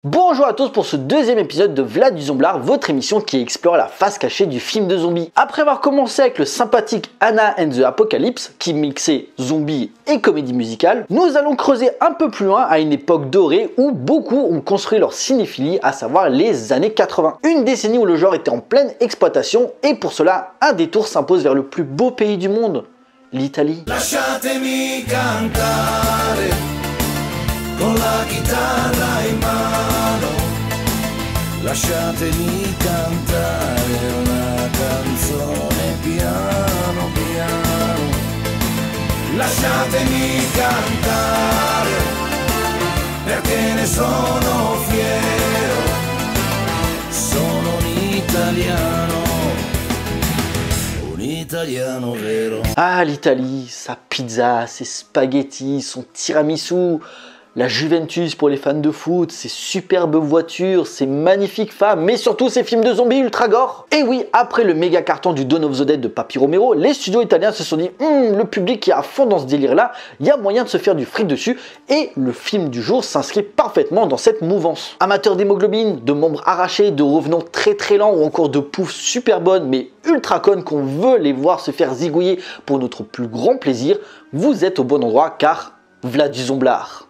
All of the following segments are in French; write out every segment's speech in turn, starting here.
Bonjour à tous pour ce deuxième épisode de Vlad du Zomblard, votre émission qui explore la face cachée du film de zombies. Après avoir commencé avec le sympathique Anna and the Apocalypse, qui mixait zombies et comédie musicale, nous allons creuser un peu plus loin à une époque dorée où beaucoup ont construit leur cinéphilie, à savoir les années 80. Une décennie où le genre était en pleine exploitation et pour cela, un détour s'impose vers le plus beau pays du monde, l'Italie. Lasciatemi cantare con la chitarra in mano, lasciatemi cantare una canzone piano piano, lasciatemi cantare perché ne sono fiero, sono un italiano vero. Ah, l'Italie, sa pizza, ses spaghettis, son tiramisu, la Juventus pour les fans de foot, ses superbes voitures, ses magnifiques femmes, mais surtout ses films de zombies ultra gore. Et oui, après le méga carton du Dawn of the Dead de Papi Romero, les studios italiens se sont dit le public qui est à fond dans ce délire là, il y a moyen de se faire du fric dessus, et le film du jour s'inscrit parfaitement dans cette mouvance. Amateurs d'hémoglobine, de membres arrachés, de revenants très lents ou encore de poufs super bonnes mais ultra connes qu'on veut les voir se faire zigouiller pour notre plus grand plaisir, vous êtes au bon endroit car Vlad du Zomblard.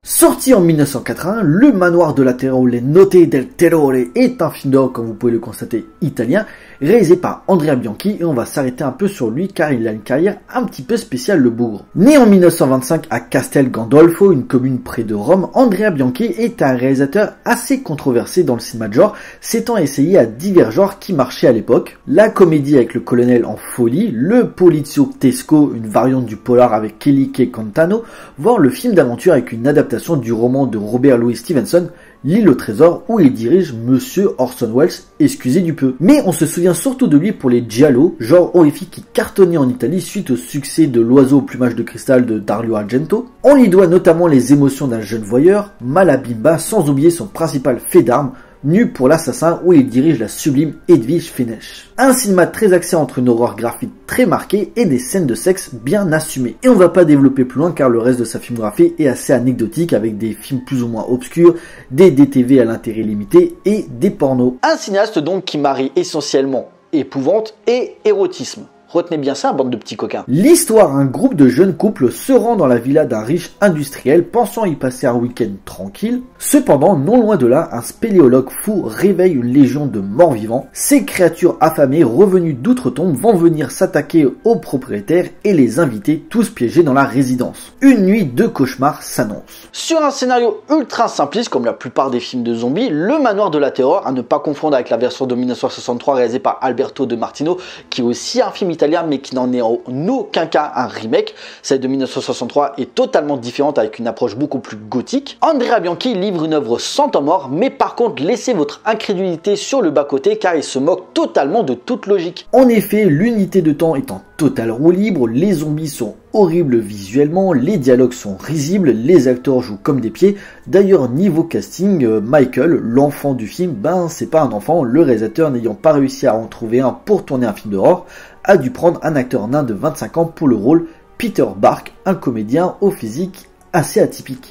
Sorti en 1981, Le Manoir de la Terror ou Les Note del Terrore est un film d'horreur, comme vous pouvez le constater, italien, réalisé par Andrea Bianchi, et on va s'arrêter un peu sur lui car il a une carrière un petit peu spéciale, le bougre. Né en 1925 à Castel Gandolfo, une commune près de Rome, Andrea Bianchi est un réalisateur assez controversé dans le cinéma de genre, s'étant essayé à divers genres qui marchaient à l'époque. La comédie avec le colonel en folie, le poliziotesco, une variante du polar avec Kelly Kay Cantano, voire le film d'aventure avec une adaptation du roman de Robert Louis Stevenson, L'île au trésor, où il dirige Monsieur Orson Welles, excusez du peu. Mais on se souvient surtout de lui pour les giallo, genre horrifique qui cartonnait en Italie suite au succès de L'oiseau au plumage de cristal de Dario Argento. On lui doit notamment les émotions d'un jeune voyeur, Malabimba, sans oublier son principal fait d'armes, Nu pour l'assassin, où il dirige la sublime Edwige Fenech. Un cinéma très axé entre une horreur graphique très marquée et des scènes de sexe bien assumées. Et on va pas développer plus loin car le reste de sa filmographie est assez anecdotique avec des films plus ou moins obscurs, des DTV à l'intérêt limité et des pornos. Un cinéaste donc qui marie essentiellement épouvante et érotisme. Retenez bien ça, bande de petits coquins. L'histoire, un groupe de jeunes couples se rend dans la villa d'un riche industriel pensant y passer un week-end tranquille. Cependant, non loin de là, un spéléologue fou réveille une légion de morts-vivants. Ces créatures affamées, revenues d'outre-tombe, vont venir s'attaquer aux propriétaires et les inviter, tous piégés dans la résidence. Une nuit de cauchemar s'annonce. Sur un scénario ultra simpliste, comme la plupart des films de zombies, Le Manoir de la Terreur, à ne pas confondre avec la version de 1963 réalisée par Alberto De Martino, qui est aussi un film italien mais qui n'en est en aucun cas un remake. Celle de 1963 est totalement différente avec une approche beaucoup plus gothique. Andrea Bianchi livre une œuvre sans temps mort, mais par contre laissez votre incrédulité sur le bas-côté car il se moque totalement de toute logique. En effet, l'unité de temps est en total roue libre, les zombies sont horribles visuellement, les dialogues sont risibles, les acteurs jouent comme des pieds. D'ailleurs, niveau casting, Michael, l'enfant du film, c'est pas un enfant, le réalisateur n'ayant pas réussi à en trouver un pour tourner un film d'horreur, a dû prendre un acteur nain de 25 ans pour le rôle, Peter Bark, un comédien au physique assez atypique.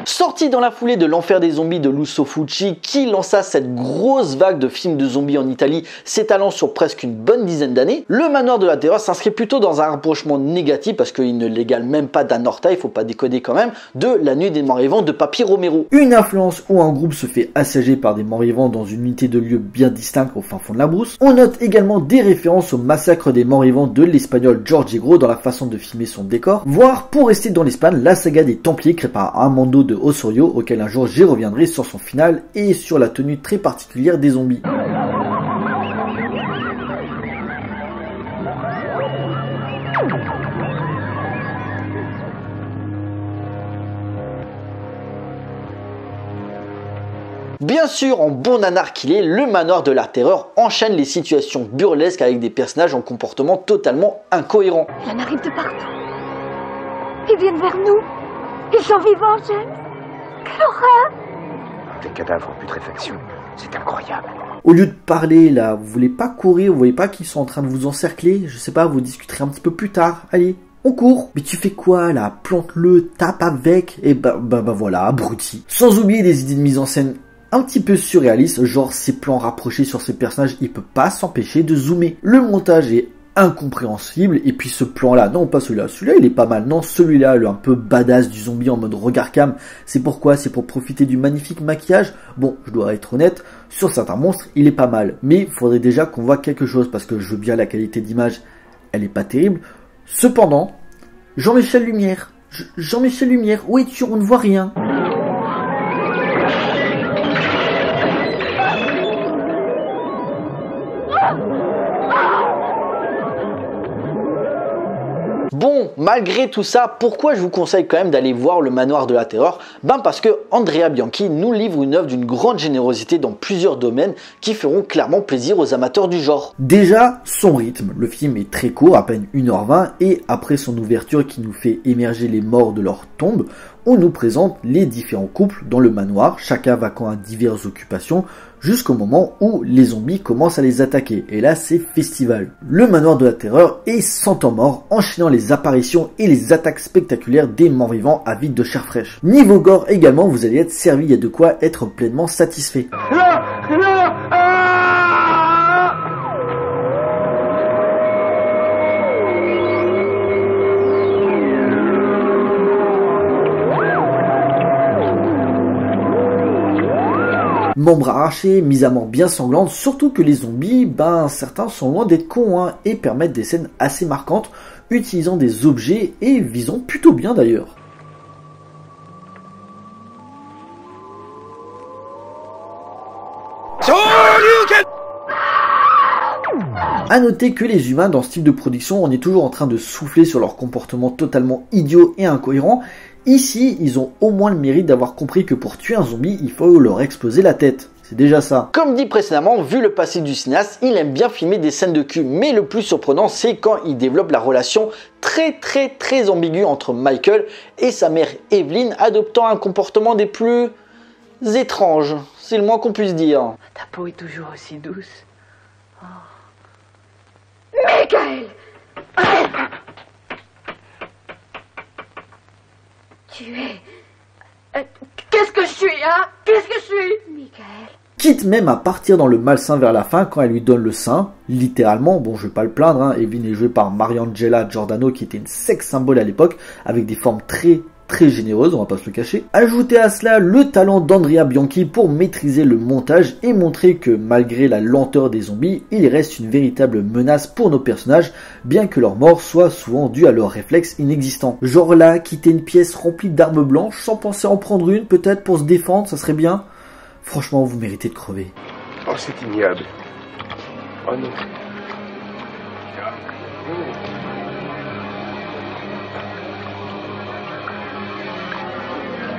Sorti dans la foulée de l'enfer des zombies de Lucio Fulci, qui lança cette grosse vague de films de zombies en Italie, s'étalant sur presque une bonne dizaine d'années, Le Manoir de la Terreur s'inscrit plutôt dans un rapprochement négatif, parce qu'il ne l'égale même pas d'un orteil, il faut pas déconner quand même, de La Nuit des Morts-Vivants de Papi Romero. Une influence où un groupe se fait assager par des morts-vivants dans une unité de lieu bien distincte au fin fond de la brousse. On note également des références au massacre des morts-vivants de l'espagnol George Egro dans la façon de filmer son décor, voire pour rester dans l'Espagne, la saga des Templiers créée par Armando de Osorio, auquel un jour j'y reviendrai sur son final et sur la tenue très particulière des zombies. Bien sûr, en bon nanar qu'il est, Le Manoir de la Terreur enchaîne les situations burlesques avec des personnages en comportement totalement incohérent. Il en arrive de partout. Ils viennent vers nous. Ils sont vivants, James. Quelle horreur! Des cadavres en putréfaction, c'est incroyable. Au lieu de parler là, vous voulez pas courir, vous voyez pas qu'ils sont en train de vous encercler, je sais pas, vous discuterez un petit peu plus tard, allez, on court. Mais tu fais quoi là? Plante-le, tape avec, et bah voilà, abruti. Sans oublier des idées de mise en scène un petit peu surréalistes, genre ces plans rapprochés sur ces personnages, il peut pas s'empêcher de zoomer. Le montage est incompréhensible, et puis ce plan là, non pas celui-là, celui-là il est pas mal, non celui-là, le un peu badass du zombie en mode regard cam, c'est pourquoi? C'est pour profiter du magnifique maquillage. Bon, je dois être honnête, sur certains monstres il est pas mal, mais il faudrait déjà qu'on voit quelque chose, parce que je veux bien la qualité d'image, elle est pas terrible. Cependant, Jean-Michel Lumière, Jean-Michel Lumière, où es-tu? On ne voit rien. Bon, malgré tout ça, pourquoi je vous conseille quand même d'aller voir le Manoir de la Terreur? Ben parce que Andrea Bianchi nous livre une œuvre d'une grande générosité dans plusieurs domaines qui feront clairement plaisir aux amateurs du genre. Déjà, son rythme. Le film est très court, à peine 1h20, et après son ouverture qui nous fait émerger les morts de leur tombe, on nous présente les différents couples dans le manoir, chacun vaquant à diverses occupations, jusqu'au moment où les zombies commencent à les attaquer. Et là, c'est festival. Le Manoir de la Terreur est 100 temps mort, enchaînant les apparitions et les attaques spectaculaires des morts vivants avides de chair fraîche. Niveau gore également, vous allez être servi, il y a de quoi être pleinement satisfait. Membres arrachés, mise à mort bien sanglante, surtout que les zombies, ben certains sont loin d'être cons hein, et permettent des scènes assez marquantes, utilisant des objets et visant plutôt bien d'ailleurs. A noter que les humains dans ce type de production, on est toujours en train de souffler sur leur comportement totalement idiot et incohérent. Ici, ils ont au moins le mérite d'avoir compris que pour tuer un zombie, il faut leur exploser la tête. C'est déjà ça. Comme dit précédemment, vu le passé du cinéaste, il aime bien filmer des scènes de cul. Mais le plus surprenant, c'est quand il développe la relation très ambiguë entre Michael et sa mère Evelyn, adoptant un comportement des plus étranges. C'est le moins qu'on puisse dire. Ta peau est toujours aussi douce. Oh. Michael! Tu es... Qu'est-ce que je suis, hein? Qu'est-ce que je suis? Michael. Quitte même à partir dans le malsain vers la fin quand elle lui donne le sein, littéralement, bon je vais pas le plaindre, hein, Evelyn est jouée par Mariangela Giordano qui était une sex symbole à l'époque, avec des formes très généreuses, on va pas se le cacher. Ajoutez à cela le talent d'Andrea Bianchi pour maîtriser le montage et montrer que malgré la lenteur des zombies, il reste une véritable menace pour nos personnages, bien que leur mort soit souvent due à leurs réflexes inexistants. Genre là, quitter une pièce remplie d'armes blanches sans penser en prendre une peut-être pour se défendre, ça serait bien. Franchement, vous méritez de crever. Oh, c'est ignoble. Oh non.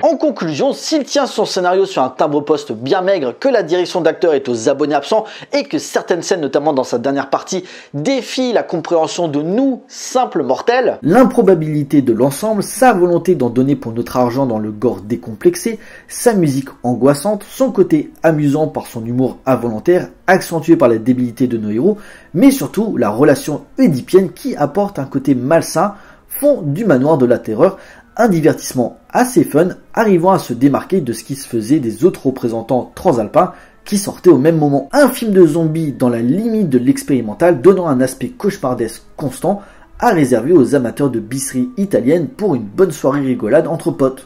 En conclusion, s'il tient son scénario sur un timbre-poste bien maigre, que la direction d'acteur est aux abonnés absents et que certaines scènes, notamment dans sa dernière partie, défient la compréhension de nous, simples mortels, l'improbabilité de l'ensemble, sa volonté d'en donner pour notre argent dans le gore décomplexé, sa musique angoissante, son côté amusant par son humour involontaire, accentué par la débilité de nos héros, mais surtout la relation oedipienne qui apporte un côté malsain, font du Manoir de la Terreur un divertissement assez fun, arrivant à se démarquer de ce qui se faisait des autres représentants transalpins qui sortaient au même moment. Un film de zombies dans la limite de l'expérimental, donnant un aspect cauchemardesque constant, à réserver aux amateurs de bisserie italienne pour une bonne soirée rigolade entre potes.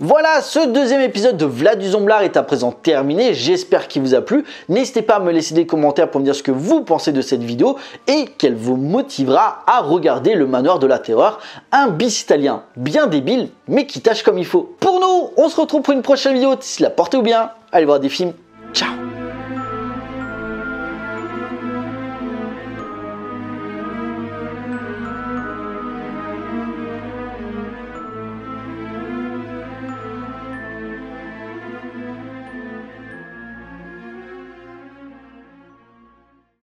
Voilà, ce deuxième épisode de Vlad du Zomblard est à présent terminé, j'espère qu'il vous a plu. N'hésitez pas à me laisser des commentaires pour me dire ce que vous pensez de cette vidéo et qu'elle vous motivera à regarder le Manoir de la Terreur, un bis italien bien débile mais qui tâche comme il faut. Pour nous, on se retrouve pour une prochaine vidéo, d'ici là portez-vous bien, allez voir des films.